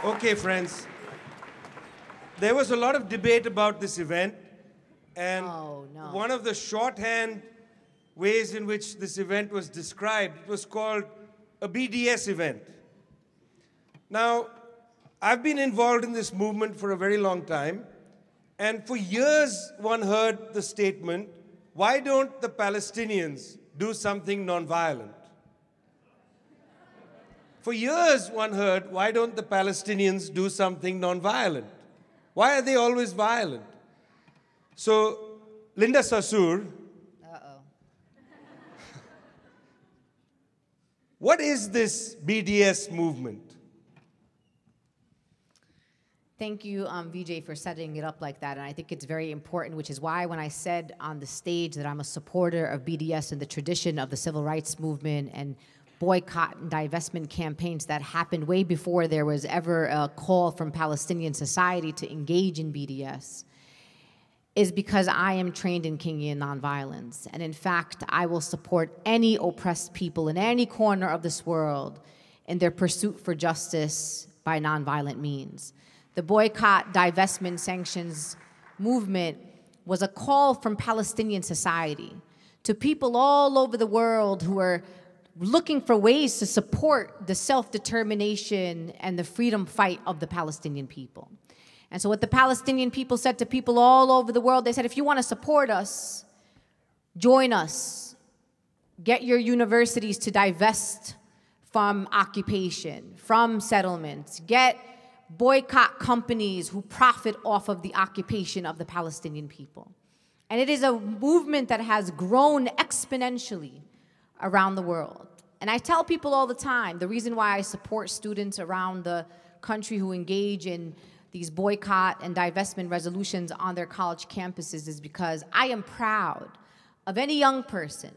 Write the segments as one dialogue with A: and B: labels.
A: Okay, friends. There was a lot of debate about this event, and one of the shorthand ways in which this event was described, it was called a BDS event. Now, I've been involved in this movement for a very long time, and for years one heard the statement, why don't the Palestinians do something nonviolent? For years one heard, why don't the Palestinians do something nonviolent? Why are they always violent? So, Linda Sarsour, what is this BDS movement?
B: Thank you, Vijay, for setting it up like that. And I think it's very important, which is why when I said on the stage that I'm a supporter of BDS and the tradition of the civil rights movement and boycott and divestment campaigns that happened way before there was ever a call from Palestinian society to engage in BDS, is because I am trained in Kingian nonviolence. And in fact, I will support any oppressed people in any corner of this world in their pursuit for justice by nonviolent means. The boycott, divestment, sanctions movement was a call from Palestinian society to people all over the world who are looking for ways to support the self-determination and the freedom fight of the Palestinian people. And so what the Palestinian people said to people all over the world, they said, if you want to support us, join us. Get your universities to divest from occupation, from settlements. Get boycott companies who profit off of the occupation of the Palestinian people. And it is a movement that has grown exponentially around the world. And I tell people all the time, the reason why I support students around the country who engage in these boycott and divestment resolutions on their college campuses is because I am proud of any young person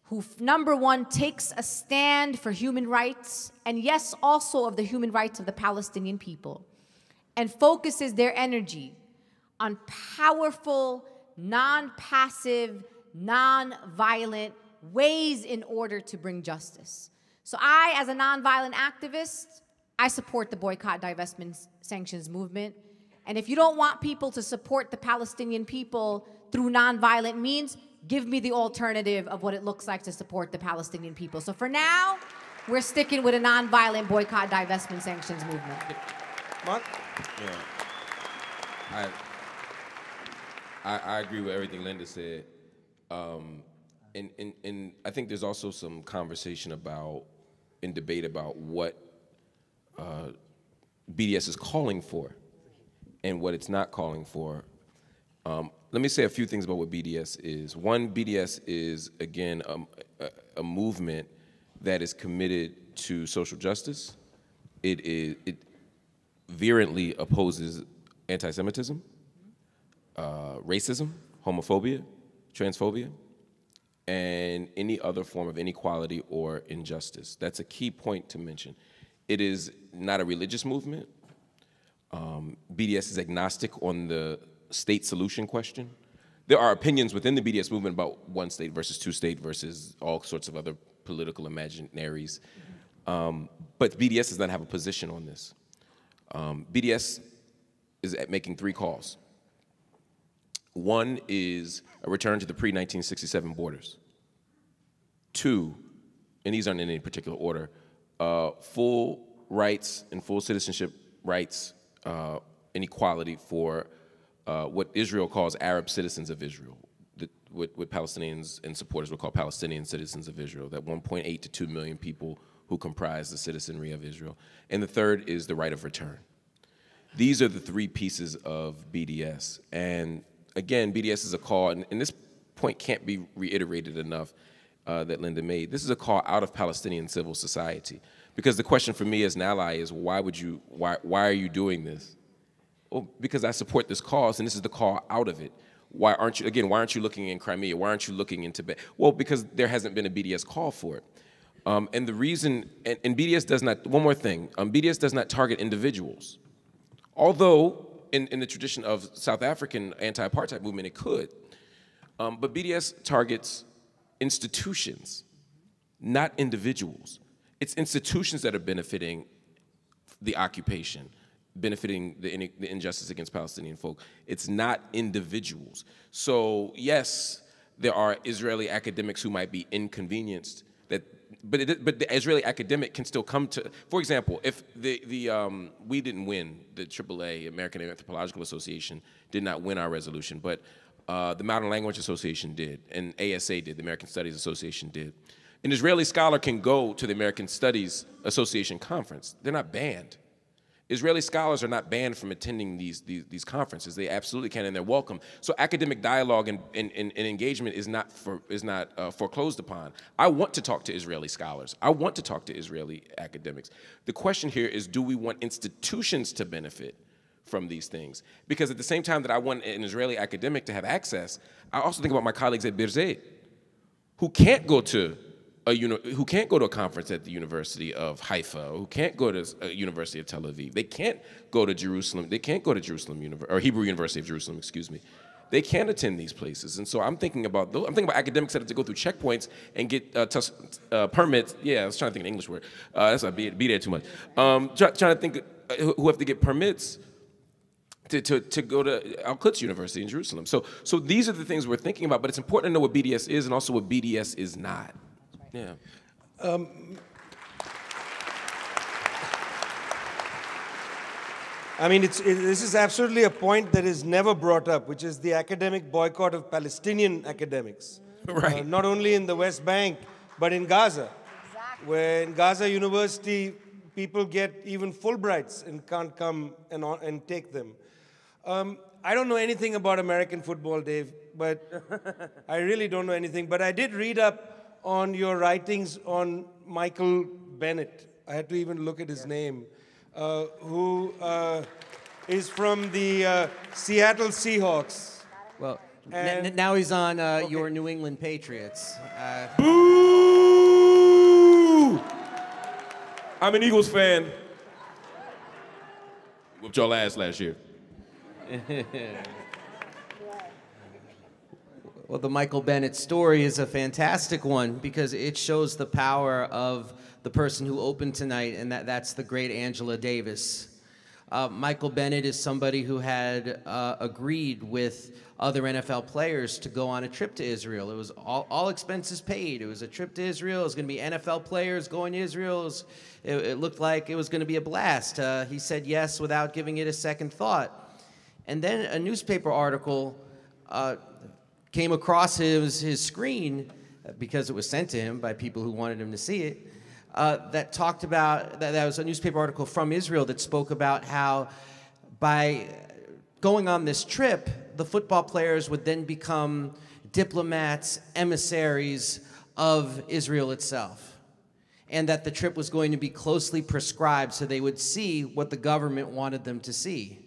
B: who, number one, takes a stand for human rights, and yes, also of the human rights of the Palestinian people, and focuses their energy on powerful, non-passive, non-violent ways in order to bring justice. So I, as a nonviolent activist, I support the boycott, divestment, sanctions movement. And if you don't want people to support the Palestinian people through nonviolent means, give me the alternative of what it looks like to support the Palestinian people. So for now, we're sticking with a nonviolent boycott, divestment, sanctions movement.
A: Marc?
C: Yeah. I agree with everything Linda said. And I think there's also some conversation about, and debate about what BDS is calling for and what it's not calling for. Let me say a few things about what BDS is. One, BDS is, again, a movement that is committed to social justice. It virulently opposes anti-Semitism, racism, homophobia, transphobia, and any other form of inequality or injustice. That's a key point to mention. It is not a religious movement. BDS is agnostic on the state solution question. There are opinions within the BDS movement about one state versus two state versus all sorts of other political imaginaries. But BDS does not have a position on this. BDS is making three calls. One is a return to the pre-1967 borders. Two, and these aren't in any particular order, full rights and full citizenship rights and equality for what Israel calls Arab citizens of Israel, what Palestinians and supporters would call Palestinian citizens of Israel, that 1.8 to 2 million people who comprise the citizenry of Israel. And the third is the right of return. These are the three pieces of BDS. And again, BDS is a call, and this point can't be reiterated enough that Linda made. This is a call out of Palestinian civil society. Because the question for me as an ally is, why are you doing this? Well, because I support this cause, and this is the call out of it. Why aren't you looking in Crimea? Why aren't you looking in Tibet? Well, because there hasn't been a BDS call for it. And the reason, and BDS does not, one more thing, BDS does not target individuals. Although, in the tradition of South African anti-apartheid movement, it could. But BDS targets institutions, not individuals. It's institutions that are benefiting the occupation, benefiting the injustice against Palestinian folk. It's not individuals. So yes, there are Israeli academics who might be inconvenienced, but the Israeli academic can still come to, for example, if we didn't win, the AAA, American Anthropological Association, did not win our resolution, but the Modern Language Association did, and ASA did, the American Studies Association did. An Israeli scholar can go to the American Studies Association conference. They're not banned. Israeli scholars are not banned from attending these conferences. They absolutely can, and they're welcome. So academic dialogue and engagement is not foreclosed upon. I want to talk to Israeli scholars. I want to talk to Israeli academics. The question here is, do we want institutions to benefit from these things? Because at the same time that I want an Israeli academic to have access, I also think about my colleagues at Birzeit, who can't go to a conference at the University of Haifa, who can't go to University of Tel Aviv. They can't go to Jerusalem. They can't go to Hebrew University of Jerusalem, excuse me. They can't attend these places. And so I'm thinking about academics that have to go through checkpoints and get permits. Yeah, I was trying to think an English word. That's not be there too much. Trying to think who have to get permits to go to Al-Quds University in Jerusalem. So these are the things we're thinking about, but it's important to know what BDS is and also what BDS is not. Yeah.
A: I mean, this is absolutely a point that is never brought up, which is the academic boycott of Palestinian academics.
C: Right.
A: Not only in the West Bank, but in Gaza. Exactly. Where in Gaza University, people get even Fulbrights and can't come and take them. I don't know anything about American football, Dave, but I really don't know anything. But I did read up on your writings on Michael Bennett. I had to even look at his name, who is from the Seattle Seahawks.
D: Well, now he's on your New England Patriots.
C: Boo! I'm an Eagles fan. Whooped y'all ass last year.
D: Well, the Michael Bennett story is a fantastic one because it shows the power of the person who opened tonight, and that's the great Angela Davis. Michael Bennett is somebody who had agreed with other NFL players to go on a trip to Israel. It was all expenses paid. It was a trip to Israel. It was going to be NFL players going to Israel. It looked like it was going to be a blast. He said yes without giving it a second thought. And then a newspaper article came across his screen, because it was sent to him by people who wanted him to see it, that talked about, that was a newspaper article from Israel that spoke about how by going on this trip, the football players would then become diplomats, emissaries of Israel itself. And that the trip was going to be closely prescribed so they would see what the government wanted them to see.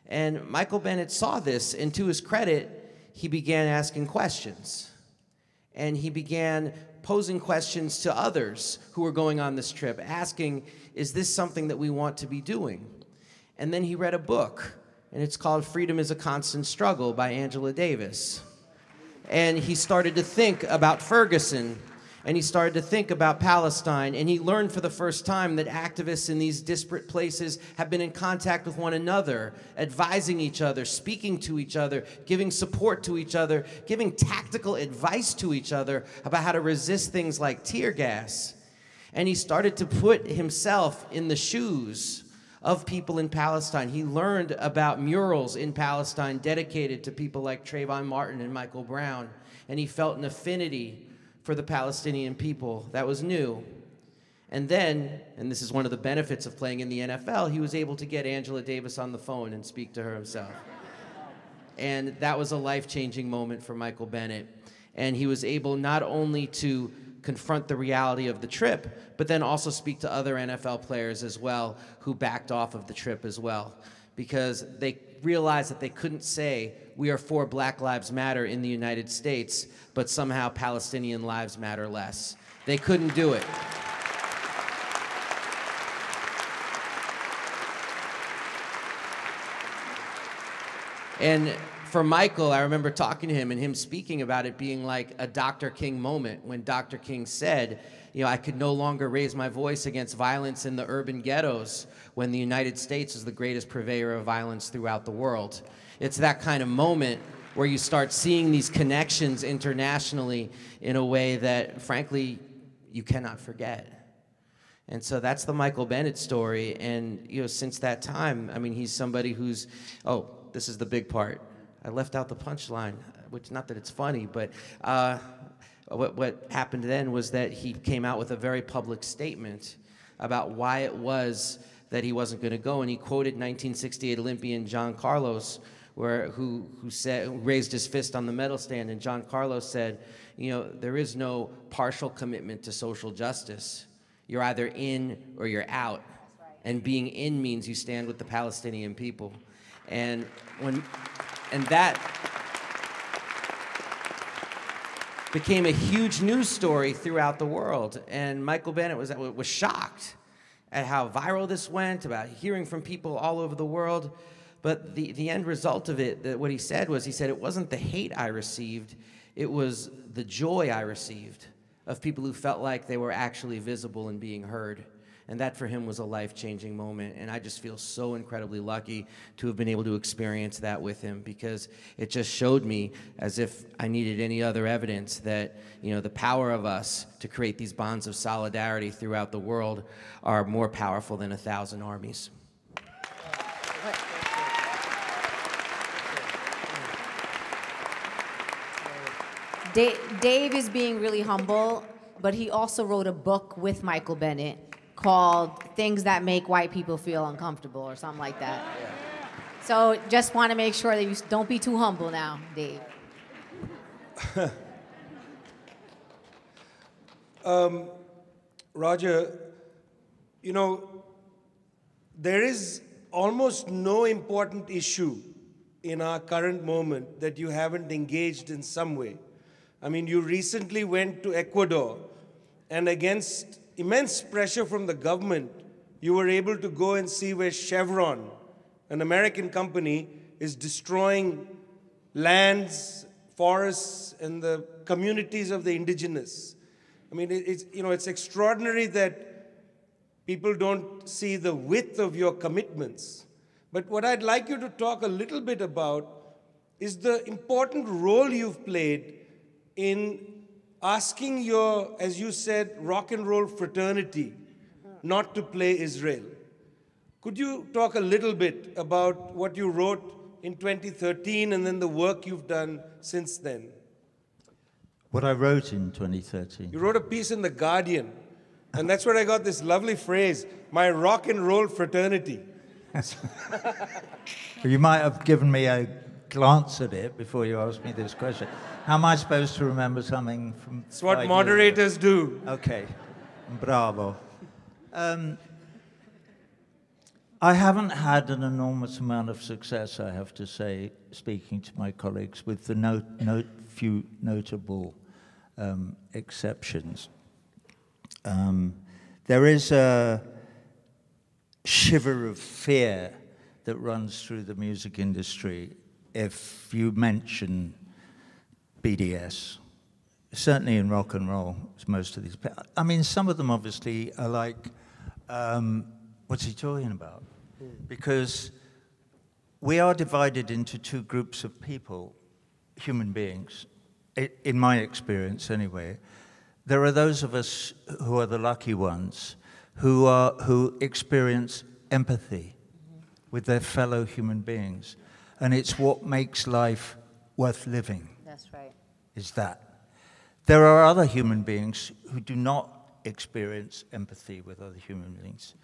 D: And Michael Bennett saw this, and to his credit, he began asking questions. And he began posing questions to others who were going on this trip, asking, is this something that we want to be doing? And then he read a book, and it's called Freedom is a Constant Struggle by Angela Davis. And he started to think about Ferguson, and he started to think about Palestine, and he learned for the first time that activists in these disparate places have been in contact with one another, advising each other, speaking to each other, giving support to each other, giving tactical advice to each other about how to resist things like tear gas. And he started to put himself in the shoes of people in Palestine. He learned about murals in Palestine dedicated to people like Trayvon Martin and Michael Brown, and he felt an affinity for the Palestinian people. That was new. And then, and this is one of the benefits of playing in the NFL, he was able to get Angela Davis on the phone and speak to her himself. And that was a life-changing moment for Michael Bennett. And he was able not only to confront the reality of the trip, but then also speak to other NFL players as well who backed off of the trip as well, because they realized that they couldn't say, we are for Black Lives Matter in the United States, but somehow Palestinian lives matter less. They couldn't do it. And for Michael, I remember talking to him and him speaking about it being like a Dr. King moment when Dr. King said, you know, I could no longer raise my voice against violence in the urban ghettos when the United States is the greatest purveyor of violence throughout the world. It's that kind of moment where you start seeing these connections internationally in a way that, frankly, you cannot forget. And so that's the Michael Bennett story. And, you know, since that time, I mean, he's somebody who's, oh, this is the big part. I left out the punchline, which, not that it's funny, but what happened then was that he came out with a very public statement about why it was that he wasn't going to go. And he quoted 1968 Olympian John Carlos, who raised his fist on the medal stand, and John Carlos said, you know, there is no partial commitment to social justice. You're either in or you're out. Right. And being in means you stand with the Palestinian people. And that became a huge news story throughout the world. And Michael Bennett was shocked at how viral this went, about hearing from people all over the world. But the end result of it, what he said was, he said, it wasn't the hate I received, it was the joy I received of people who felt like they were actually visible and being heard. And that for him was a life-changing moment. And I just feel so incredibly lucky to have been able to experience that with him, because it just showed me, as if I needed any other evidence, that, you know, the power of us to create these bonds of solidarity throughout the world are more powerful than 1,000 armies.
B: Dave is being really humble, but he also wrote a book with Michael Bennett called Things That Make White People Feel Uncomfortable, or something like that. Yeah. So just want to make sure that you don't be too humble now, Dave.
A: Roger, you know, there is almost no important issue in our current moment that you haven't engaged in some way. I mean, you recently went to Ecuador, and against immense pressure from the government, you were able to go and see where Chevron, an American company, is destroying lands, forests, and the communities of the indigenous. I mean, it's extraordinary that people don't see the width of your commitments. But what I'd like you to talk a little bit about is the important role you've played in asking your, as you said, rock and roll fraternity not to play Israel. Could you talk a little bit about what you wrote in 2013 and then the work you've done since then?
E: What I wrote in 2013?
A: You wrote a piece in The Guardian, and that's where I got this lovely phrase, my rock and roll fraternity.
E: You might have given me a glance at it before you asked me this question. How am I supposed to remember something from...
A: It's what moderators do.
E: Okay, bravo. I haven't had an enormous amount of success, I have to say, speaking to my colleagues, with the few notable exceptions. There is a shiver of fear that runs through the music industry if you mention BDS, certainly in rock and roll, most of these. I mean, some of them obviously are like, what's he talking about? Because we are divided into two groups of people, human beings, in my experience anyway. There are those of us who are the lucky ones, who experience empathy with their fellow human beings. And it's what makes life worth living.
B: That's right.
E: Is that. There are other human beings who do not experience empathy with other human beings.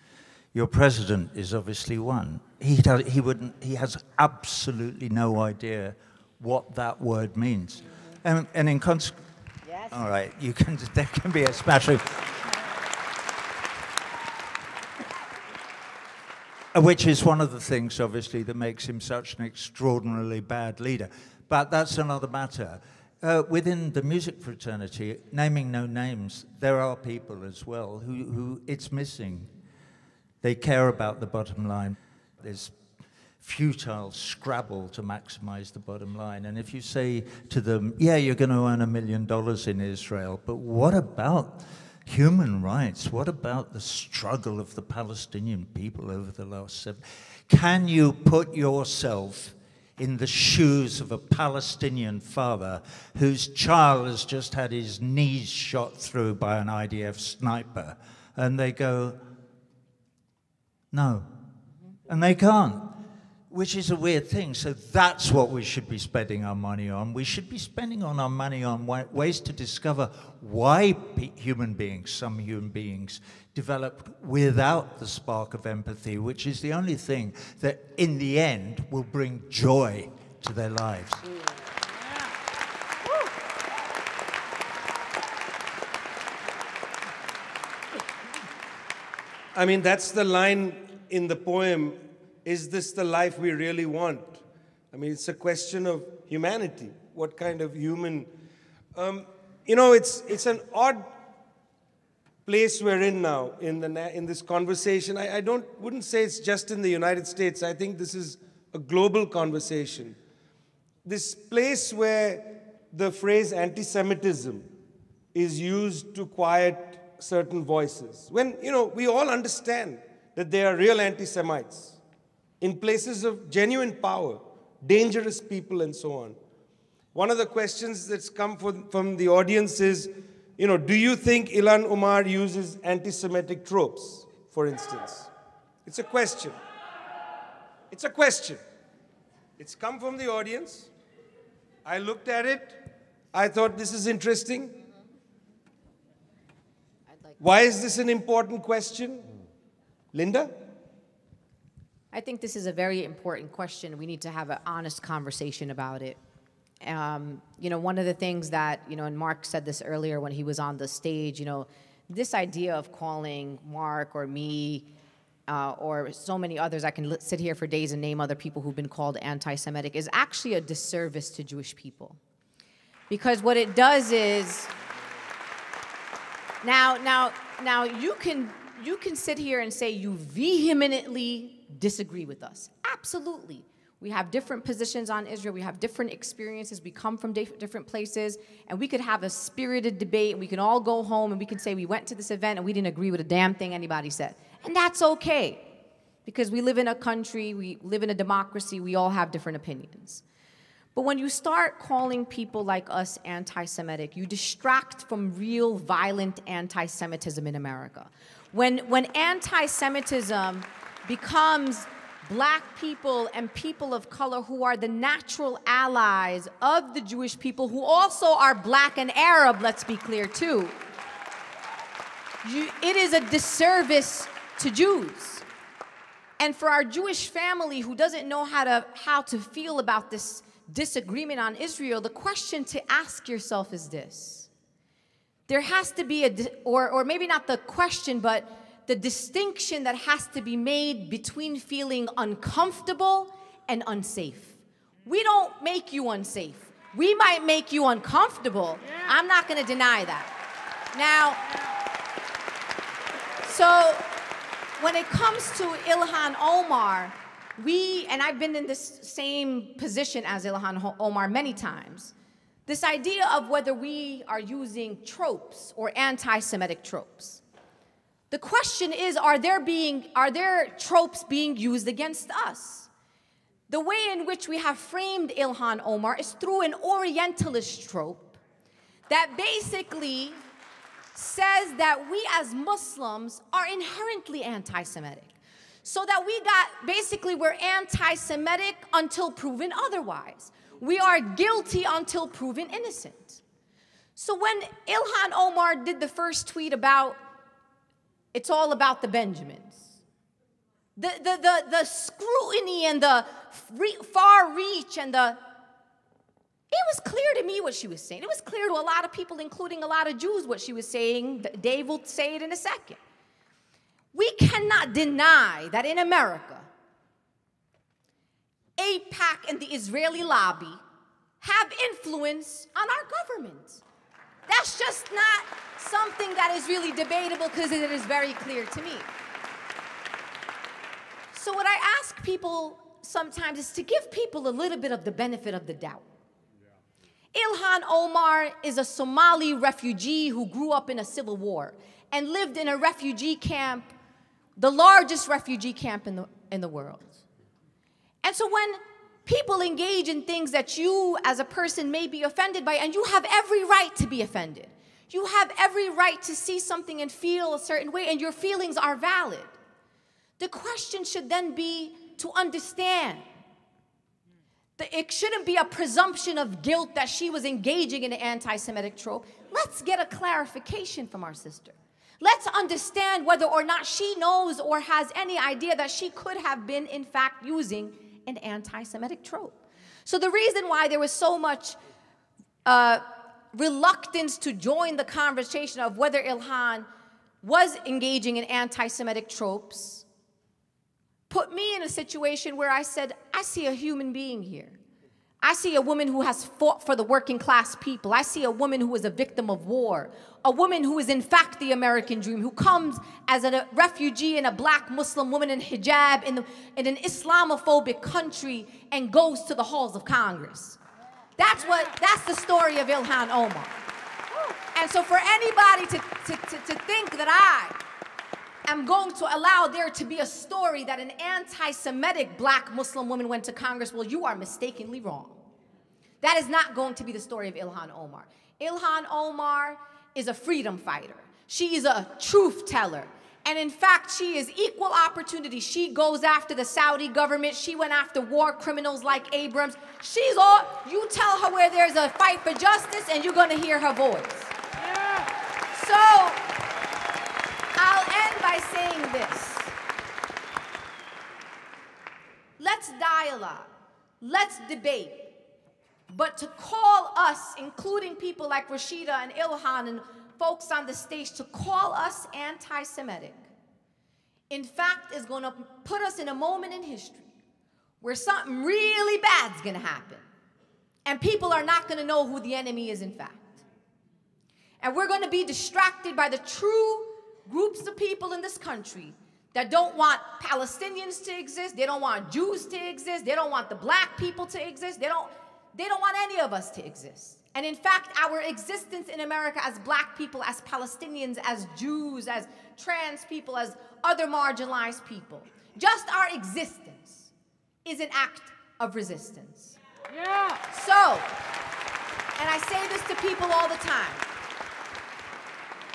E: Your president is obviously one. He has absolutely no idea what that word means. And in consequence, yes. All right, there can be a smashing. Which is one of the things, obviously, that makes him such an extraordinarily bad leader. But that's another matter. Within the music fraternity, naming no names, there are people as well who it's missing. They care about the bottom line. There's futile scrabble to maximize the bottom line. And if you say to them, yeah, you're going to earn $1 million in Israel, but what about human rights? What about the struggle of the Palestinian people over the last 7? Can you put yourself in the shoes of a Palestinian father whose child has just had his knees shot through by an IDF sniper? And they go, no. And they can't, which is a weird thing. So that's what we should be spending our money on. We should be spending our money on ways to discover why human beings, some human beings, developed without the spark of empathy, which is the only thing that in the end will bring joy to their lives.
A: I mean, that's the line in the poem, is this the life we really want? I mean, it's a question of humanity. What kind of human? You know, it's an odd place we're in now in this conversation. I wouldn't say it's just in the United States. I think this is a global conversation. This place where the phrase anti-Semitism is used to quiet certain voices. When, you know, we all understand that there are real anti-Semites in places of genuine power, dangerous people, and so on. One of the questions that's come from the audience is, you know, do you think Ilhan Omar uses anti-Semitic tropes, for instance? It's a question. It's a question. It's come from the audience. I looked at it. I thought this is interesting. Why is this an important question? Linda?
B: I think this is a very important question. We need to have an honest conversation about it. You know, one of the things that, you know, and Marc said this earlier when he was on the stage, you know, this idea of calling Marc or me or so many others, I can sit here for days and name other people who've been called anti-Semitic, is actually a disservice to Jewish people. Because what it does is, now you can sit here and say you vehemently disagree with us. Absolutely. We have different positions on Israel. We have different experiences. We come from different places. And we could have a spirited debate. And we can all go home and we can say we went to this event and we didn't agree with a damn thing anybody said. And that's okay. Because we live in a country, we live in a democracy, we all have different opinions. But when you start calling people like us anti-Semitic, you distract from real violent anti-Semitism in America. When anti-Semitism becomes black people and people of color who are the natural allies of the Jewish people, who also are black and Arab, let's be clear too, it is a disservice to Jews. And for our Jewish family who doesn't know how to feel about this disagreement on Israel, the question to ask yourself is this. There has to be or maybe not the question, but the distinction that has to be made between feeling uncomfortable and unsafe. We don't make you unsafe. We might make you uncomfortable. I'm not going to deny that. Now, so when it comes to Ilhan Omar, and I've been in this same position as Ilhan Omar many times, this idea of whether we are using tropes or anti-Semitic tropes. The question is, are there tropes being used against us? The way in which we have framed Ilhan Omar is through an Orientalist trope that basically says that we as Muslims are inherently anti-Semitic. So that we're anti-Semitic until proven otherwise. We are guilty until proven innocent. So when Ilhan Omar did the first tweet about it's all about the Benjamins, the scrutiny and the far reach and it was clear to me what she was saying. It was clear to a lot of people, including a lot of Jews, what she was saying. Dave will say it in a second. We cannot deny that in America, AIPAC and the Israeli lobby have influence on our government. That's just not something that is really debatable because it is very clear to me. So what I ask people sometimes is to give people a little bit of the benefit of the doubt. Ilhan Omar is a Somali refugee who grew up in a civil war and lived in a refugee camp, the largest refugee camp in the world. And so when people engage in things that you as a person may be offended by, and you have every right to be offended. You have every right to see something and feel a certain way, and your feelings are valid. The question should then be to understand that it shouldn't be a presumption of guilt that she was engaging in an anti-Semitic trope. Let's get a clarification from our sister. Let's understand whether or not she knows or has any idea that she could have been, in fact, using an anti-Semitic trope. So the reason why there was so much reluctance to join the conversation of whether Ilhan was engaging in anti-Semitic tropes put me in a situation where I said, I see a human being here. I see a woman who has fought for the working class people. I see a woman who is a victim of war, a woman who is in fact the American dream, who comes as a refugee and a black Muslim woman in hijab in an Islamophobic country and goes to the halls of Congress. That's the story of Ilhan Omar. And so for anybody to think that I am going to allow there to be a story that an anti-Semitic black Muslim woman went to Congress, well, you are mistakenly wrong. That is not going to be the story of Ilhan Omar. Ilhan Omar is a freedom fighter. She is a truth teller. And in fact, she is equal opportunity. She goes after the Saudi government. She went after war criminals like Abrams. She's all, you tell her where there's a fight for justice and you're gonna hear her voice. Yeah. So, I'll end by saying this. Let's dialogue, let's debate, but to call us, including people like Rashida and Ilhan and folks on the stage, to call us anti-Semitic, in fact, is going to put us in a moment in history where something really bad's going to happen, and people are not going to know who the enemy is in fact. And we're going to be distracted by the true groups of people in this country that don't want Palestinians to exist, they don't want Jews to exist, they don't want the black people to exist, they don't want any of us to exist. And in fact, our existence in America as black people, as Palestinians, as Jews, as trans people, as other marginalized people, just our existence is an act of resistance. Yeah. So, and I say this to people all the time,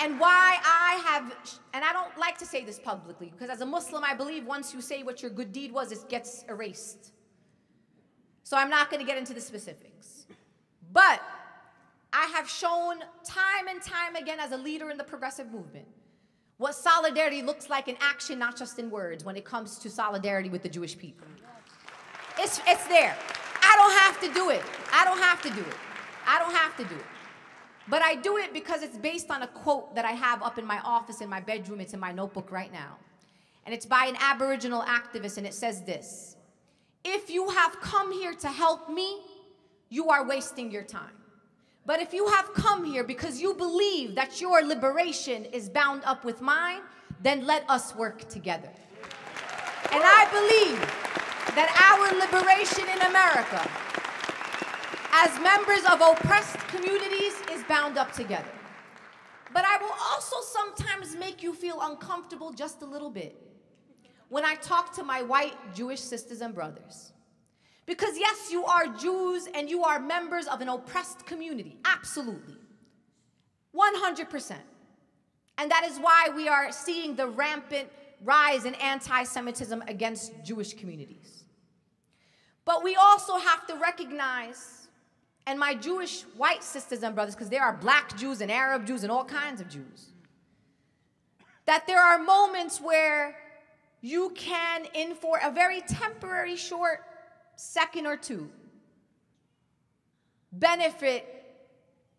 B: and why and I don't like to say this publicly, because as a Muslim, I believe once you say what your good deed was, it gets erased. So I'm not going to get into the specifics. But I have shown time and time again as a leader in the progressive movement what solidarity looks like in action, not just in words, when it comes to solidarity with the Jewish people. It's there. I don't have to do it. I don't have to do it. I don't have to do it. But I do it because it's based on a quote that I have up in my office, in my bedroom. It's in my notebook right now. And it's by an Aboriginal activist, and it says this: if you have come here to help me, you are wasting your time. But if you have come here because you believe that your liberation is bound up with mine, then let us work together. And I believe that our liberation in America, as members of oppressed communities, is bound up together. But I will also sometimes make you feel uncomfortable just a little bit when I talk to my white Jewish sisters and brothers. Because yes, you are Jews and you are members of an oppressed community, absolutely, 100%. And that is why we are seeing the rampant rise in anti-Semitism against Jewish communities. But we also have to recognize, and my Jewish white sisters and brothers, because there are black Jews and Arab Jews and all kinds of Jews, that there are moments where you can, for a very temporary, short second or two, benefit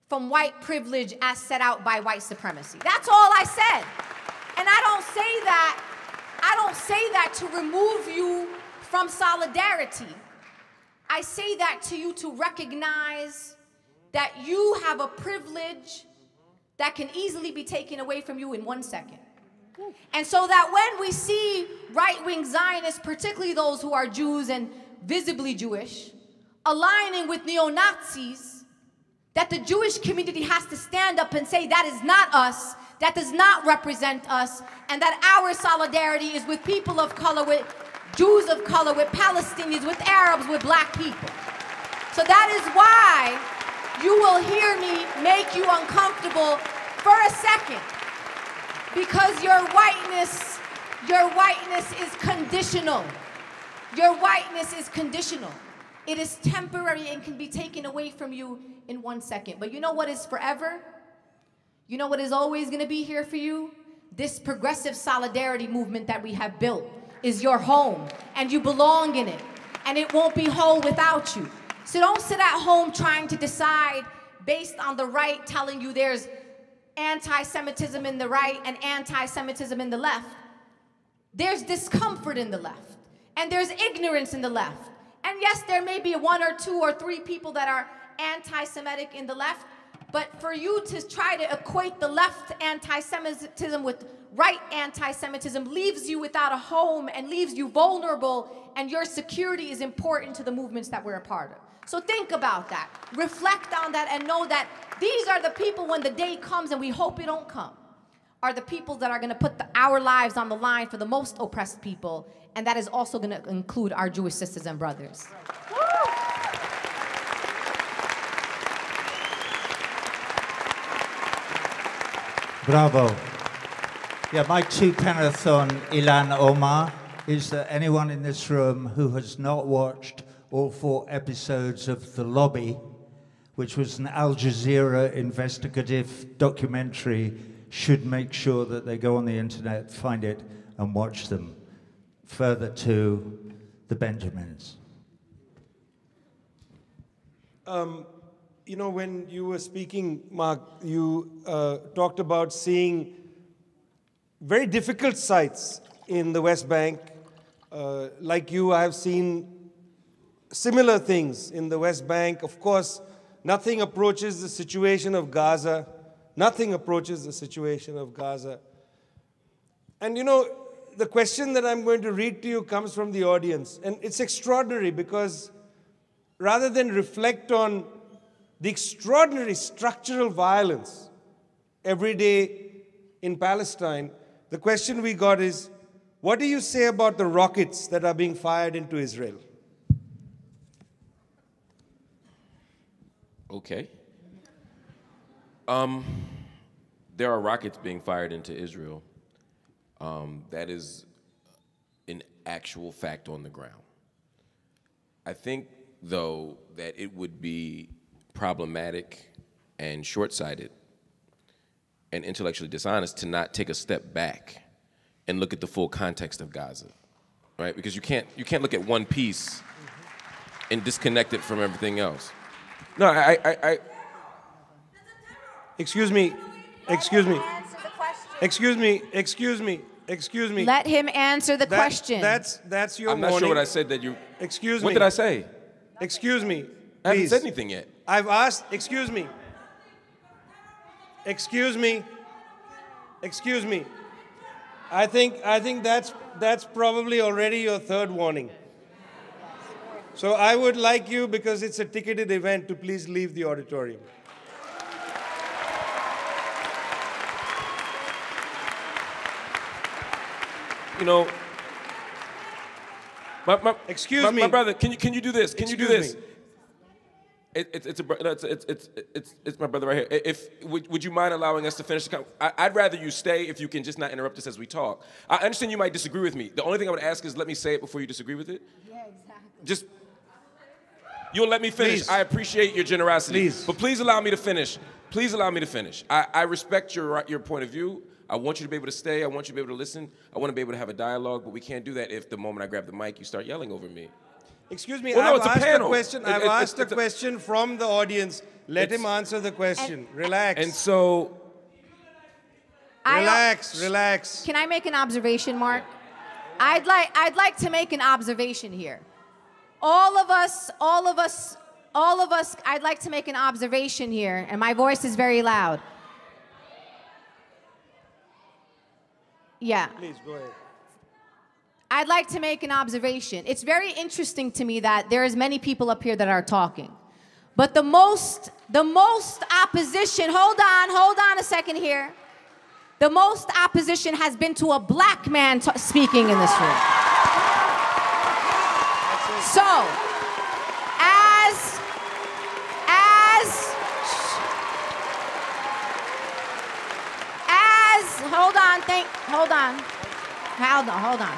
B: from white privilege as set out by white supremacy. That's all I said. And I don't say that to remove you from solidarity. I say that to you to recognize that you have a privilege that can easily be taken away from you in 1 second. And so that when we see right-wing Zionists, particularly those who are Jews and visibly Jewish, aligning with neo-Nazis, that the Jewish community has to stand up and say that is not us, that does not represent us, and that our solidarity is with people of color, with Jews of color, with Palestinians, with Arabs, with black people. So that is why you will hear me make you uncomfortable for a second, because your whiteness is conditional. Your whiteness is conditional. It is temporary and can be taken away from you in 1 second. But you know what is forever? You know what is always gonna be here for you? This progressive solidarity movement that we have built is your home, and you belong in it, and it won't be whole without you. So don't sit at home trying to decide based on the right telling you there's anti-Semitism in the right and anti-Semitism in the left. There's discomfort in the left, and there's ignorance in the left. And yes, there may be 1 or 2 or 3 people that are anti-Semitic in the left, but for you to try to equate the left anti-Semitism with right anti-Semitism leaves you without a home and leaves you vulnerable, and your security is important to the movements that we're a part of. So think about that, reflect on that, and know that these are the people, when the day comes, and we hope it don't come, are the people that are gonna put our lives on the line for the most oppressed people, and that is also gonna include our Jewish sisters and brothers.
E: Bravo. Yeah, my 2-penneth on Ilhan Omar is that anyone in this room who has not watched all 4 episodes of The Lobby, which was an Al Jazeera investigative documentary, should make sure that they go on the internet, find it, and watch them. Further to the Benjamins.
A: You know, when you were speaking, Mark, you talked about seeing very difficult sites in the West Bank. Like you, I have seen similar things in the West Bank. Of course, nothing approaches the situation of Gaza. Nothing approaches the situation of Gaza. And you know, the question that I'm going to read to you comes from the audience. And it's extraordinary because rather than reflect on the extraordinary structural violence every day in Palestine, the question we got is, what do you say about the rockets that are being fired into Israel?
C: Okay. There are rockets being fired into Israel. That is an actual fact on the ground. I think, though, that it would be problematic and short-sighted and intellectually dishonest to not take a step back and look at the full context of Gaza, right? Because you can't look at one piece and disconnect it from everything else. No,
A: Excuse me. Excuse me.
B: Let him answer the question.
A: That's your
C: I'm not sure what I said that you...
A: Excuse me.
C: What did I say?
A: Excuse me, please.
C: I haven't said anything yet.
A: I've asked, excuse me. Excuse me. Excuse me. I think that's probably already your 3rd warning. So I would like you, because it's a ticketed event, to please leave the auditorium.
C: You know,
A: excuse me,
C: my brother. Can you do this? Can you do this?
A: Me.
C: It's my brother right here. Would you mind allowing us to finish the I'd rather you stay if you can just not interrupt us as we talk. I understand you might disagree with me. The only thing I would ask is let me say it before you disagree with it.
B: Yeah, exactly.
C: Just, you'll let me finish.
A: Please.
C: I appreciate your generosity.
A: Please.
C: But please allow me to finish. Please allow me to finish. I respect your point of view. I want you to be able to stay. I want you to be able to listen. I want to be able to have a dialogue, but we can't do that if the moment I grab the mic, you start yelling over me.
A: Excuse me,
C: well, no,
A: I've asked a
C: panel.
A: question from the audience. Let him answer the question. Relax.
C: And so...
A: Relax.
B: Can I make an observation, Mark? I'd like to make an observation here. All of us, I'd like to make an observation here, and my voice is very loud. Yeah.
A: Please, go ahead.
B: I'd like to make an observation. It's very interesting to me that there is many people up here that are talking. But the most opposition, hold on a second here. The most opposition has been to a black man speaking in this room. So, hold on.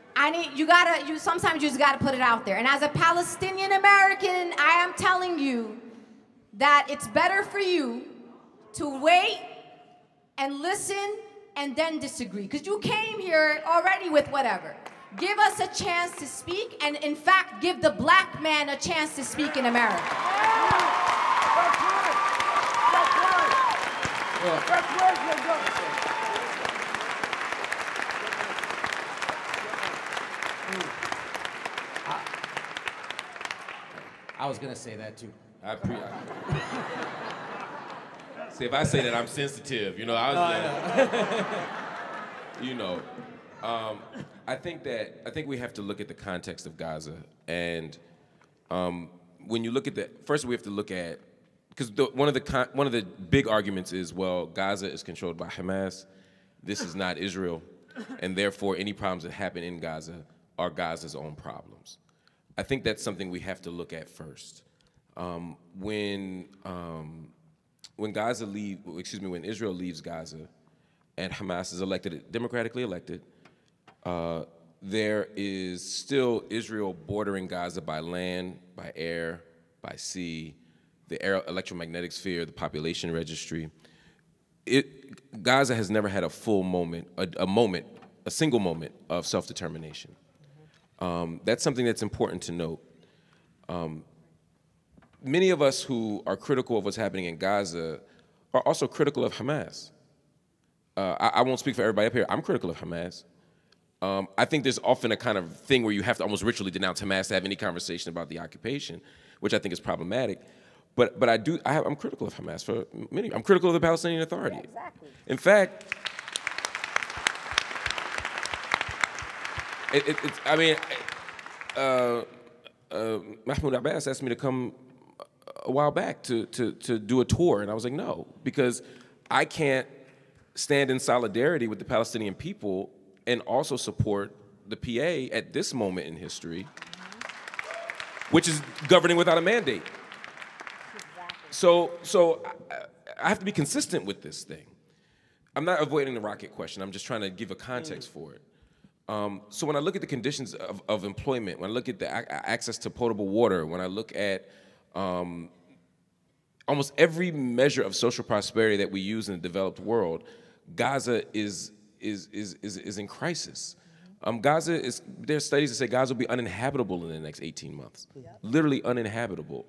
B: And sometimes you just gotta put it out there. And as a Palestinian-American, I am telling you that it's better for you to wait and listen and then disagree. Because you came here already with whatever. Give us a chance to speak, and in fact, give the black man a chance to speak in America.
D: I was gonna say that too.
C: See, if I say that, I'm sensitive. You know, I think we have to look at the context of Gaza, and when you look at first we have to look at, because one of the big arguments is, well, Gaza is controlled by Hamas. This is not Israel, and therefore any problems that happen in Gaza are Gaza's own problems. I think that's something we have to look at first. When Israel leaves Gaza, and Hamas is democratically elected, there is still Israel bordering Gaza by land, by air, by sea, the electromagnetic sphere, the population registry. Gaza has never had a full moment, a single moment of self-determination. That's something that's important to note. Many of us who are critical of what's happening in Gaza are also critical of Hamas. I won't speak for everybody up here. I'm critical of Hamas. I think there's often a kind of thing where you have to almost ritually denounce Hamas to have any conversation about the occupation, which I think is problematic. But I'm critical of Hamas for many. I'm critical of the Palestinian Authority. Yeah, exactly. In fact, Mahmoud Abbas asked me to come a while back to do a tour, and I was like, no, because I can't stand in solidarity with the Palestinian people and also support the PA at this moment in history, which is governing without a mandate. So I have to be consistent with this thing. I'm not avoiding the rocket question. I'm just trying to give a context for it. So when I look at the conditions of employment, when I look at the access to potable water, when I look at almost every measure of social prosperity that we use in the developed world, Gaza is in crisis. There's studies that say Gaza will be uninhabitable in the next 18 months. Yep. Literally uninhabitable.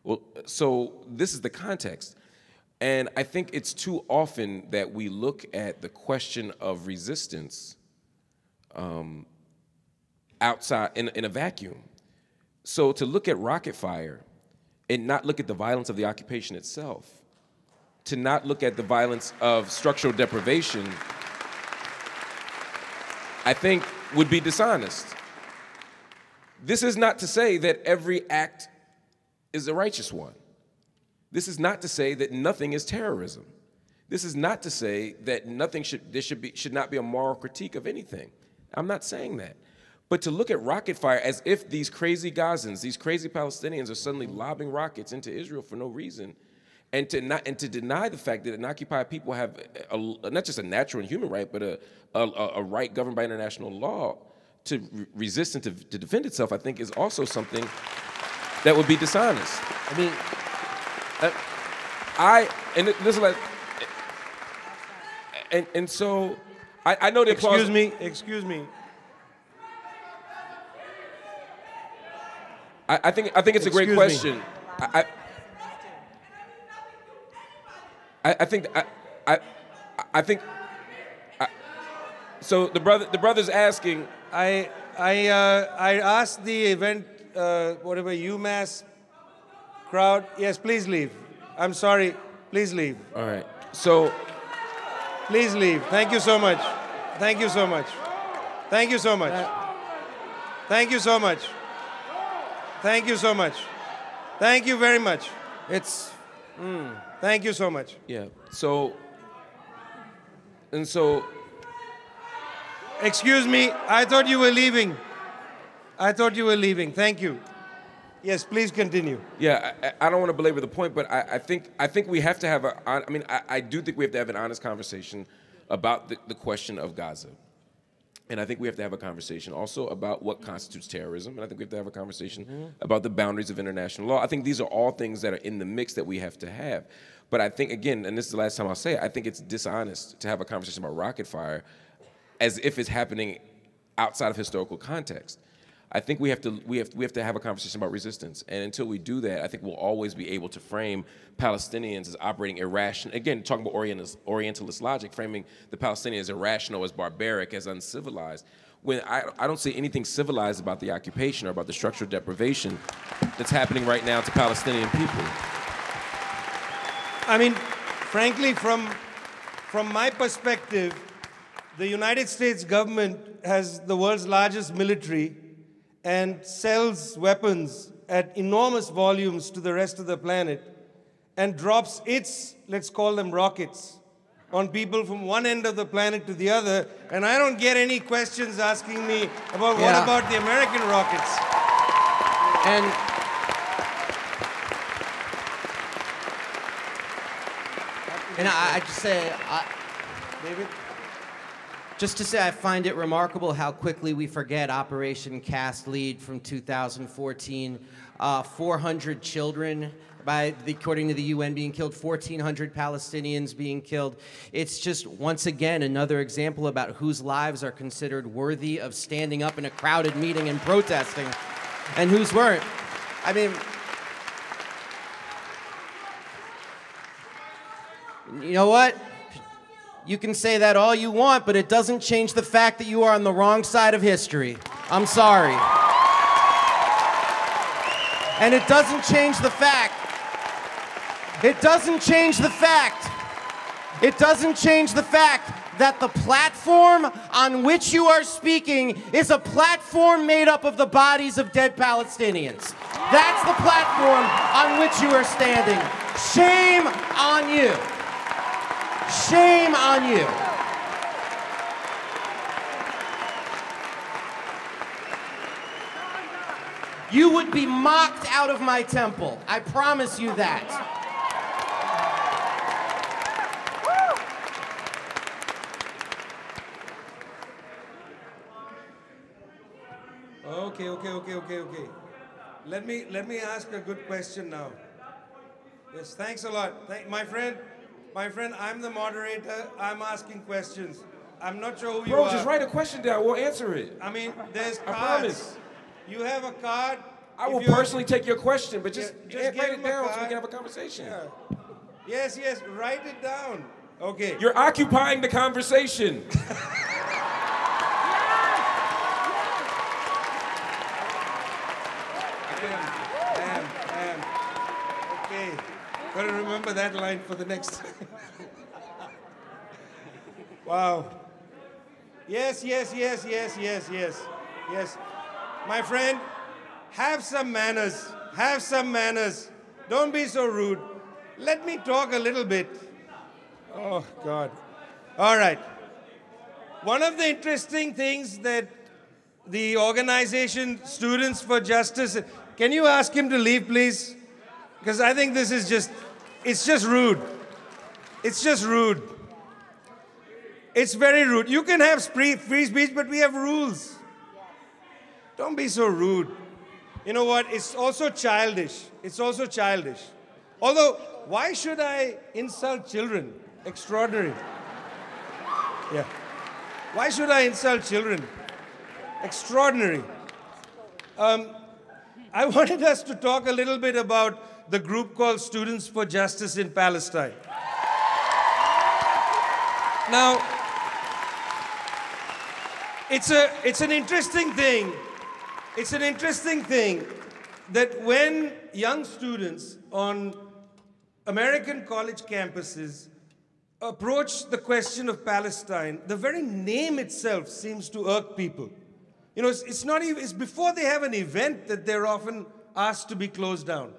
C: Well, so this is the context. And I think it's too often that we look at the question of resistance outside in a vacuum. So to look at rocket fire and not look at the violence of the occupation itself, to not look at the violence of structural deprivation, I think would be dishonest. This is not to say that every act is a righteous one. This is not to say that nothing is terrorism. This is not to say that should not be a moral critique of anything. I'm not saying that. But to look at rocket fire as if these crazy Gazans, these crazy Palestinians are suddenly lobbing rockets into Israel for no reason, and to deny the fact that an occupied people have not just a natural and human right, but a right governed by international law to resist and to defend itself, I think is also something that would be dishonest. I mean, so I know the applause.
A: Excuse me.
C: I think it's a great question. So the brother's asking.
A: I asked the event, whatever UMass Crowd, yes, please leave. I'm sorry, please leave.
C: All right. So,
A: please leave. Thank you so much. Thank you so much. Thank you so much. Thank you so much. Thank you so much. Thank you very much. Thank you so much.
C: yeah. So, and so,
A: Excuse me, I thought you were leaving. I thought you were leaving. Thank you. Yes, please continue.
C: yeah, I don't want to belabor the point, but I think we have to have I do think we have to have an honest conversation about the question of Gaza. And I think we have to have a conversation also about what constitutes terrorism. And I think we have to have a conversation about the boundaries of international law. I think these are all things that are in the mix that we have to have. But I think, again, and this is the last time I'll say it, I think it's dishonest to have a conversation about rocket fire as if it's happening outside of historical context. I think we have to have a conversation about resistance. And until we do that, I think we'll always be able to frame Palestinians as operating irrational. Again, talking about Orientalist logic, framing the Palestinians as irrational, as barbaric, as uncivilized. When I don't see anything civilized about the occupation or about the structural deprivation that's happening right now to Palestinian people.
A: I mean, frankly, from my perspective, the United States government has the world's largest military and sells weapons at enormous volumes to the rest of the planet and drops its, let's call them rockets, on people from one end of the planet to the other, and I don't get any questions asking me about what about the American rockets.
D: And I just say,
A: David?
D: Just to say, I find it remarkable how quickly we forget Operation Cast Lead from 2014. 400 children, according to the UN, being killed, 1,400 Palestinians being killed. It's just, once again, another example about whose lives are considered worthy of standing up in a crowded meeting and protesting, and whose weren't. I mean, you know what? You can say that all you want, but it doesn't change the fact that you are on the wrong side of history. I'm sorry. And it doesn't change the fact. It doesn't change the fact. It doesn't change the fact that the platform on which you are speaking is a platform made up of the bodies of dead Palestinians. That's the platform on which you are standing. Shame on you. Shame on you. You would be mocked out of my temple. I promise you that.
A: Okay. Let me ask a good question now. Yes, thanks a lot. My friend, I'm the moderator. I'm asking questions. I'm not sure who you are.
C: Bro, just write a question down. We'll answer it.
A: I mean, there's cards.
C: I promise.
A: You have a card.
C: I will personally take your question, but just
A: give
C: write
A: him
C: it
A: a
C: down
A: card.
C: so we can have a conversation.
A: Yeah. Yes, write it down. Okay.
C: You're occupying the conversation.
A: Damn. Okay. Gotta remember that line for the next time. Wow. Yes. My friend, have some manners. Have some manners. Don't be so rude. Let me talk a little bit. Oh, God. All right. One of the interesting things that the organization Students for Justice, can you ask him to leave, please? Because I think this is it's just rude. It's just rude. It's very rude. You can have free speech, but we have rules. Don't be so rude. You know what? It's also childish. It's also childish. Although, why should I insult children? Extraordinary. Yeah. Why should I insult children? Extraordinary. I wanted us to talk a little bit about the group called Students for Justice in Palestine. Now, it's an interesting thing. It's an interesting thing that when young students on American college campuses approach the question of Palestine, the very name itself seems to irk people. You know, it's not even, it's before they have an event that they're often asked to be closed down.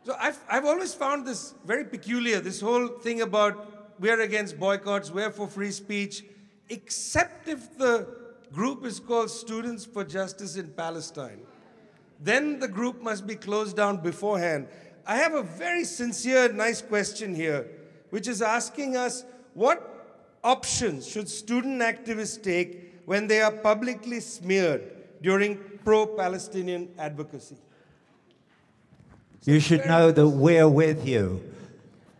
A: So I've always found this very peculiar, this whole thing about we're against boycotts, we're for free speech, except if the group is called Students for Justice in Palestine. Then the group must be closed down beforehand. I have a very sincere, nice question here, which is asking us, what options should student activists take when they are publicly smeared during pro-Palestinian advocacy?
E: You should know that we're with you.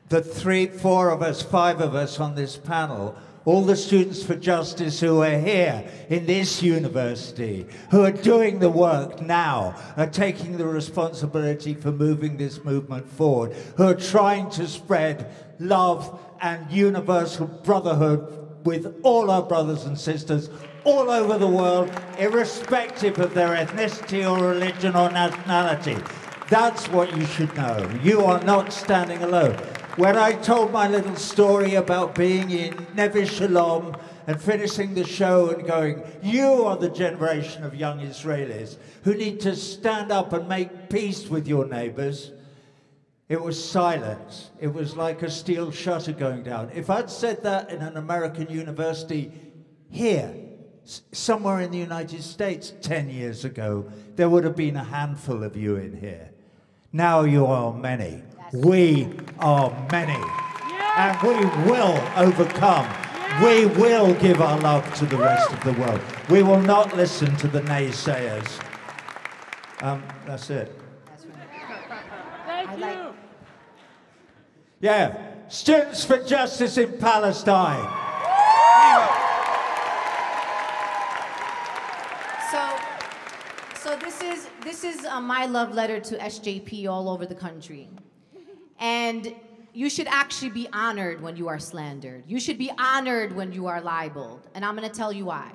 E: The 3, 4 of us, 5 of us on this panel, all the Students for Justice who are here in this university, who are doing the work now, are taking the responsibility for moving this movement forward, who are trying to spread love and universal brotherhood with all our brothers and sisters all over the world, irrespective of their ethnicity or religion or nationality. That's what you should know. You are not standing alone. When I told my little story about being in Neve Shalom and finishing the show and going, you are the generation of young Israelis who need to stand up and make peace with your neighbors, it was silence. It was like a steel shutter going down. If I'd said that in an American university here, somewhere in the United States 10 years ago, there would have been a handful of you in here. Now you are many. We are many. And we will overcome. We will give our love to the rest of the world. We will not listen to the naysayers. That's it.
B: Thank you.
E: Yeah, Students for Justice in Palestine.
B: So this is my love letter to SJP all over the country. And you should actually be honored when you are slandered. You should be honored when you are libeled. And I'm going to tell you why.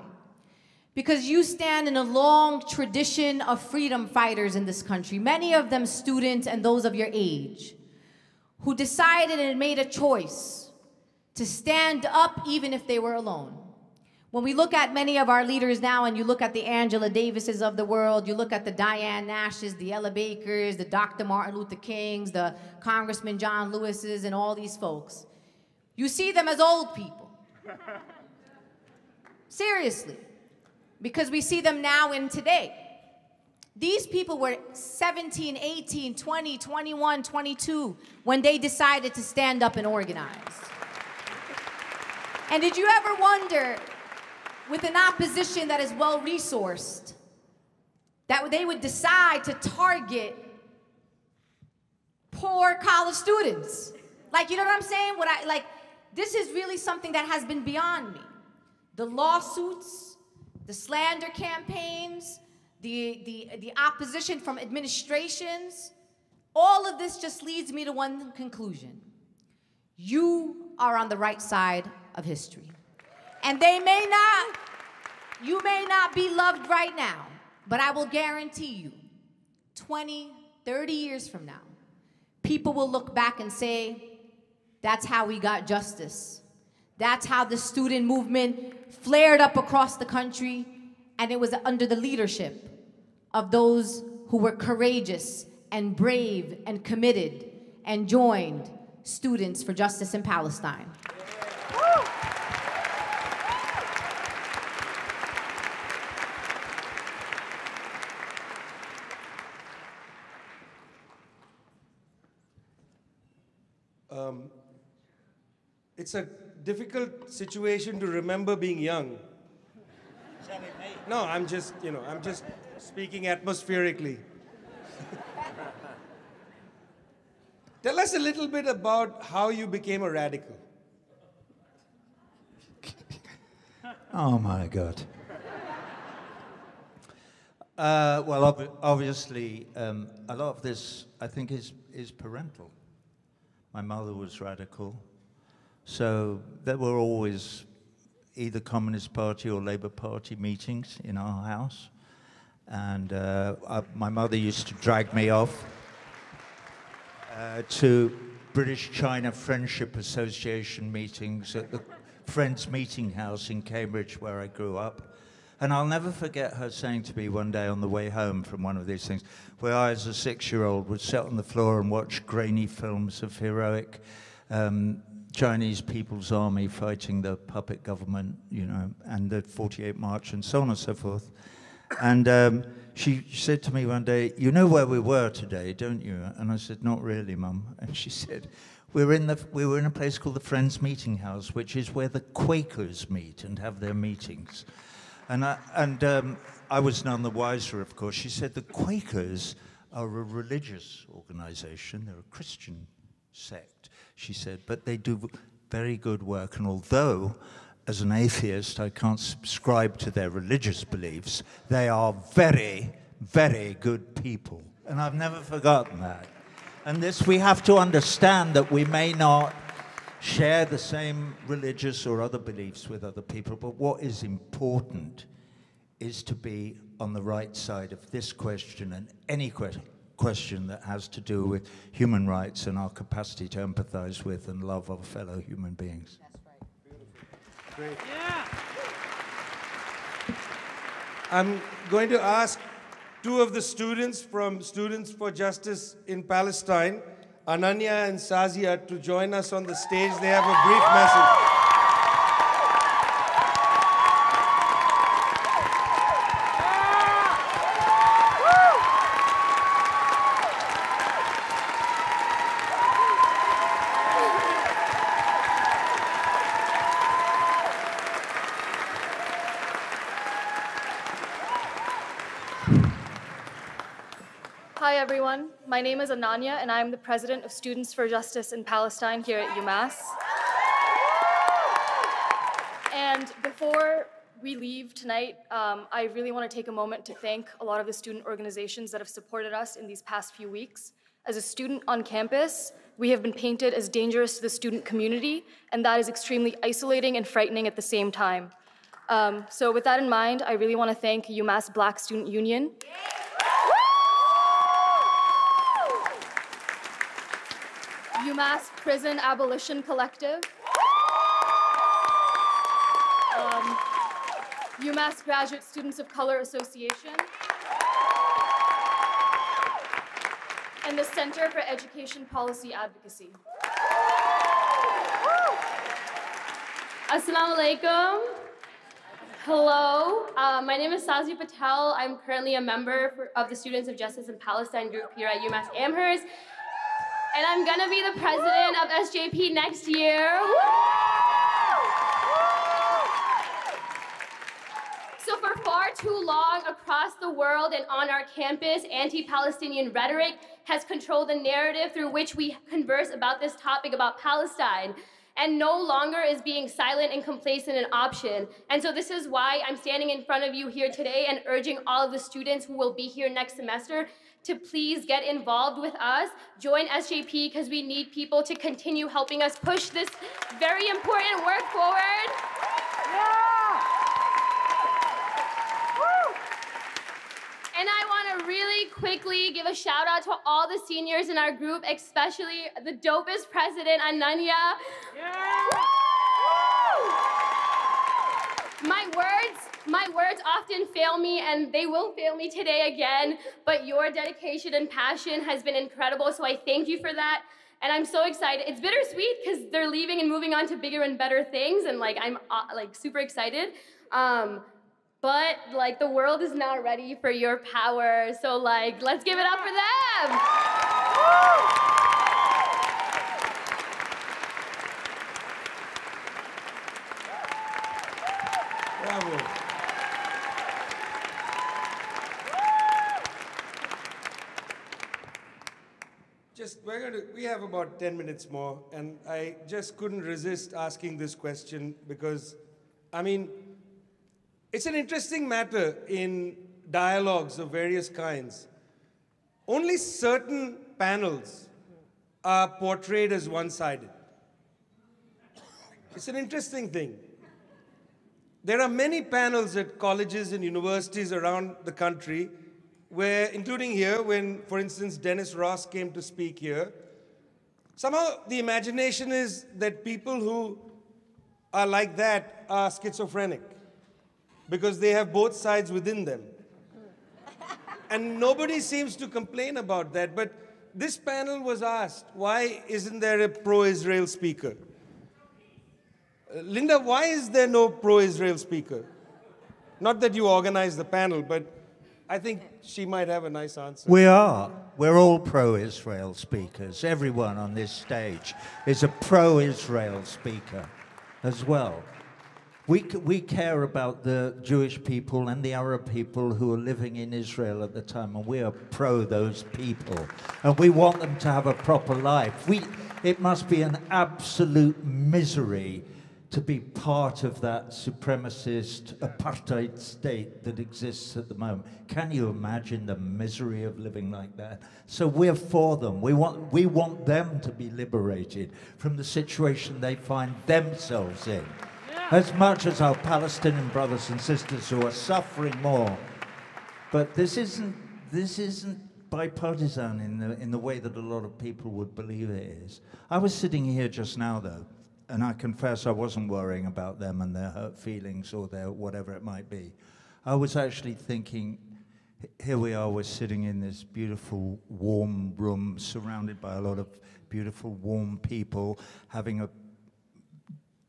B: Because you stand in a long tradition of freedom fighters in this country, many of them students and those of your age, who decided and made a choice to stand up even if they were alone. When we look at many of our leaders now, and you look at the Angela Davises of the world, you look at the Diane Nashes, the Ella Bakers, the Dr. Martin Luther Kings, the Congressman John Lewises, and all these folks, you see them as old people. Seriously. Because we see them now and today. These people were 17, 18, 20, 21, 22 when they decided to stand up and organize. And did you ever wonder, with an opposition that is well-resourced, that they would decide to target poor college students? Like, you know what I'm saying? This is really something that has been beyond me. The lawsuits, the slander campaigns, the opposition from administrations, all of this just leads me to one conclusion. You are on the right side of history. And you may not be loved right now, but I will guarantee you, 20, 30 years from now, people will look back and say, that's how we got justice. That's how the student movement flared up across the country, and it was under the leadership of those who were courageous and brave and committed and joined Students for Justice in Palestine.
A: It's a difficult situation to remember being young. No, I'm just speaking atmospherically. Tell us a little bit about how you became a radical.
E: Oh my God. Well, obviously, a lot of this, I think, is parental. My mother was radical, so there were always either Communist Party or Labour Party meetings in our house. And my mother used to drag me off to British China Friendship Association meetings at the Friends Meeting House in Cambridge, where I grew up. And I'll never forget her saying to me one day on the way home from one of these things, where I, as a 6-year-old, would sit on the floor and watch grainy films of heroic Chinese People's Army fighting the puppet government, you know, and the 48 March and so on and so forth. And she said to me one day, "You know where we were today, don't you?" And I said, "Not really, Mum." And she said, we were in a place called the Friends Meeting House, which is where the Quakers meet and have their meetings. And I was none the wiser, of course. She said, "The Quakers are a religious organization. They're a Christian sect," she said, "but they do very good work. And although, as an atheist, I can't subscribe to their religious beliefs, they are very, very good people." And I've never forgotten that. And this, we have to understand that we may not share the same religious or other beliefs with other people, but what is important is to be on the right side of this question and any question that has to do with human rights and our capacity to empathize with and love our fellow human beings.
B: That's right.
A: Great. Yeah. I'm going to ask two of the students from Students for Justice in Palestine, Ananya and Sazia, to join us on the stage. They have a brief message.
F: Hi everyone, my name is Ananya and I'm the president of Students for Justice in Palestine here at UMass. And before we leave tonight, I really want to take a moment to thank a lot of the student organizations that have supported us in these past few weeks. As a student on campus, we have been painted as dangerous to the student community, and that is extremely isolating and frightening at the same time. So with that in mind, I really want to thank UMass Black Student Union, UMass Prison Abolition Collective, UMass Graduate Students of Color Association, and the Center for Education Policy Advocacy.
G: Assalamu alaikum. Hello, my name is Sazia Patel. I'm currently a member of the Students of Justice in Palestine group here at UMass-Amherst. And I'm gonna be the president of SJP next year. So for far too long across the world and on our campus, anti-Palestinian rhetoric has controlled the narrative through which we converse about this topic about Palestine, and no longer is being silent and complacent an option. And so this is why I'm standing in front of you here today and urging all of the students who will be here next semester to please get involved with us, join SJP, because we need people to continue helping us push this very important work forward. Yeah. Woo. And I want to really quickly give a shout out to all the seniors in our group, especially the dopest president, Ananya. Yeah. My words often fail me, and they will fail me today again, but your dedication and passion has been incredible, so I thank you for that. And I'm so excited. It's bittersweet because they're leaving and moving on to bigger and better things, and I'm super excited. But the world is not ready for your power, so let's give it up for them. Woo!
A: Bravo. We have about 10 minutes more, and I just couldn't resist asking this question because, it's an interesting matter in dialogues of various kinds. Only certain panels are portrayed as one-sided. It's an interesting thing. There are many panels at colleges and universities around the country where, including here, when, for instance, Dennis Ross came to speak here, somehow the imagination is that people who are like that are schizophrenic because they have both sides within them. And nobody seems to complain about that. But this panel was asked, why isn't there a pro-Israel speaker? Linda, why is there no pro-Israel speaker? Not that you organized the panel, but I think she might have a nice answer.
E: We are. We're all pro-Israel speakers. Everyone on this stage is a pro-Israel speaker as well. We care about the Jewish people and the Arab people who are living in Israel at the time, and we are pro those people. And we want them to have a proper life. It must be an absolute misery to be part of that supremacist apartheid state that exists at the moment. Can you imagine the misery of living like that? So we're for them. We want them to be liberated from the situation they find themselves in, as much as our Palestinian brothers and sisters who are suffering more. But this isn't bipartisan in the way that a lot of people would believe it is. I was sitting here just now, though, and I confess I wasn't worrying about them and their hurt feelings or their whatever it might be. I was actually thinking, here we are, we're sitting in this beautiful, warm room, surrounded by a lot of beautiful, warm people, having a,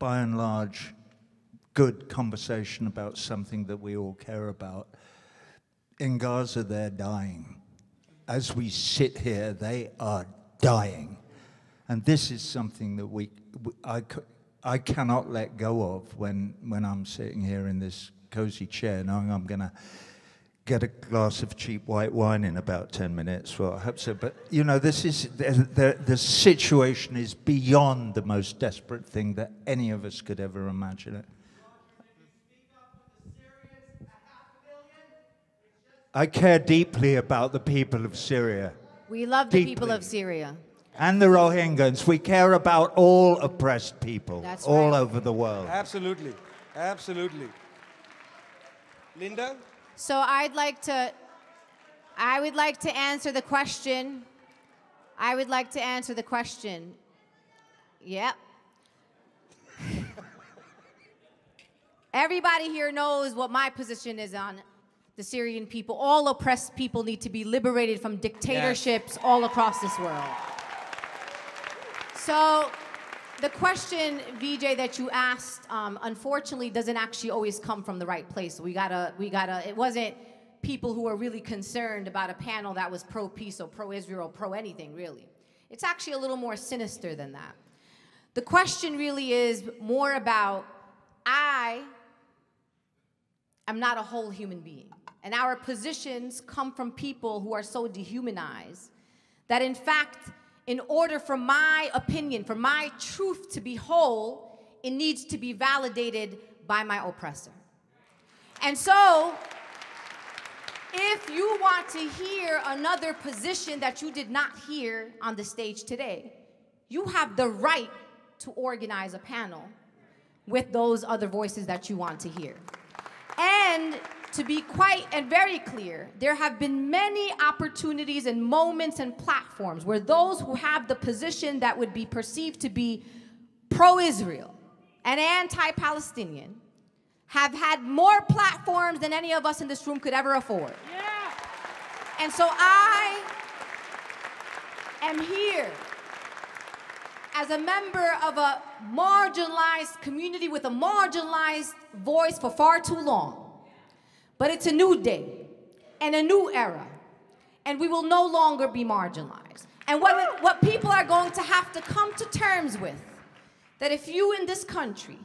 E: by and large, good conversation about something that we all care about. In Gaza, they're dying. As we sit here, they are dying. And this is something that I cannot let go of when I'm sitting here in this cozy chair, knowing I'm going to get a glass of cheap white wine in about 10 minutes. Well, I hope so. But, you know, this is the situation is beyond the most desperate thing that any of us could ever imagine. I care deeply about the people of Syria.
B: We love the people of Syria.
E: And the Rohingyas. We care about all oppressed people.
B: That's
E: all
B: right.
E: over the world.
A: Absolutely. Absolutely. Linda?
B: So I would like to answer the question. I would like to answer the question. Yep. Everybody here knows what my position is on the Syrian people. All oppressed people need to be liberated from dictatorships all across this world. So the question, Vijay, that you asked, unfortunately, doesn't actually always come from the right place. It wasn't people who were really concerned about a panel that was pro-peace or pro-Israel, pro-anything, really. It's actually a little more sinister than that. The question really is more about, I am not a whole human being. And our positions come from people who are so dehumanized that, in fact, in order for my opinion, for my truth to be whole, it needs to be validated by my oppressor. And so, if you want to hear another position that you did not hear on the stage today, you have the right to organize a panel with those other voices that you want to hear. And to be quite and very clear, there have been many opportunities and moments and platforms where those who have the position that would be perceived to be pro-Israel and anti-Palestinian have had more platforms than any of us in this room could ever afford. Yeah. And so I am here as a member of a marginalized community with a marginalized voice for far too long. But it's a new day and a new era, and we will no longer be marginalized. And what people are going to have to come to terms with, that if you in this country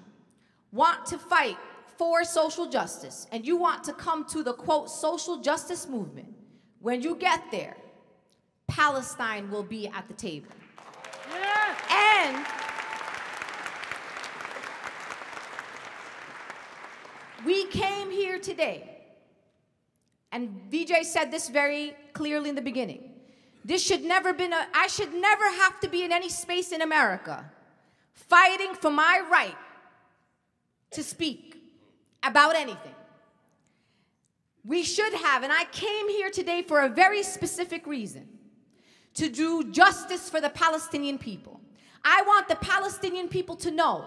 B: want to fight for social justice, and you want to come to the, quote, social justice movement, when you get there, Palestine will be at the table. Yeah. And we came here today, and Vijay said this very clearly in the beginning. This should never been I should never have to be in any space in America fighting for my right to speak about anything. We should have, and I came here today for a very specific reason, to do justice for the Palestinian people. I want the Palestinian people to know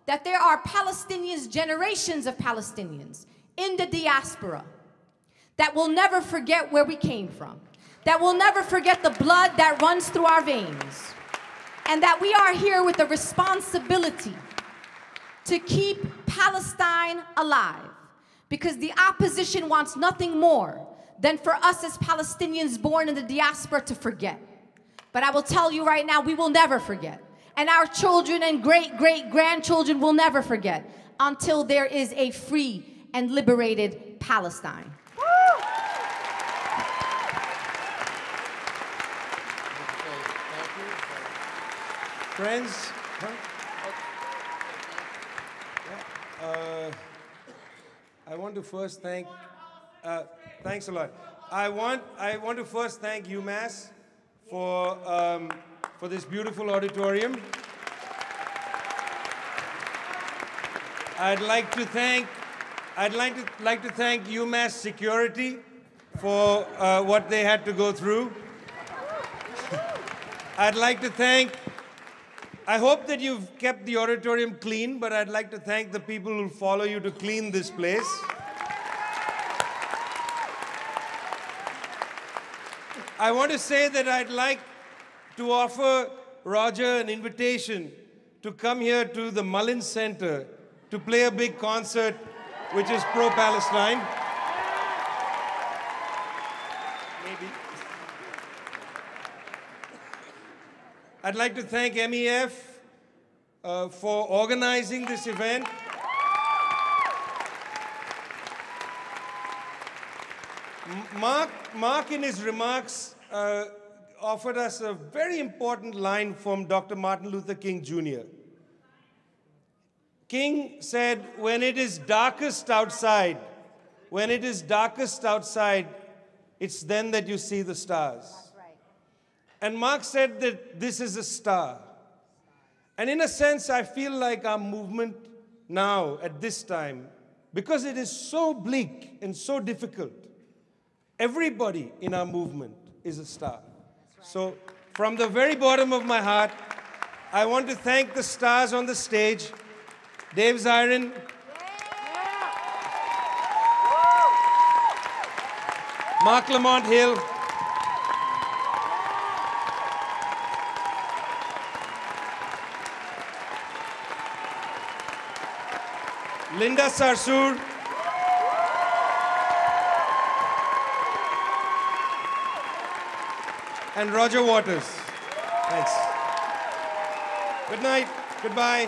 B: that there are Palestinians, generations of Palestinians in the diaspora that will never forget where we came from, that will never forget the blood that runs through our veins, and that we are here with a responsibility to keep Palestine alive, because the opposition wants nothing more than for us as Palestinians born in the diaspora to forget. But I will tell you right now, we will never forget. And our children and great-great-grandchildren will never forget until there is a free and liberated Palestine.
A: Friends, I want to first thank, thanks a lot. I want to first thank UMass for this beautiful auditorium. I'd like to thank UMass security for what they had to go through. I'd like to thank, I hope that you've kept the auditorium clean, but I'd like to thank the people who follow you to clean this place. I want to say that I'd like to offer Roger an invitation to come here to the Mullins Center to play a big concert, which is pro-Palestine. Maybe. I'd like to thank MEF for organizing this event. Marc in his remarks offered us a very important line from Dr. Martin Luther King Jr. King said, when it is darkest outside, it's then that you see the stars. That's right. And Marc said that this is a star. And in a sense, I feel like our movement now, at this time, because it is so bleak and so difficult, everybody in our movement is a star. Right. So from the very bottom of my heart, I want to thank the stars on the stage, Dave Zirin, Marc Lamont Hill, Linda Sarsour, and Roger Waters. Thanks. Good night. Goodbye.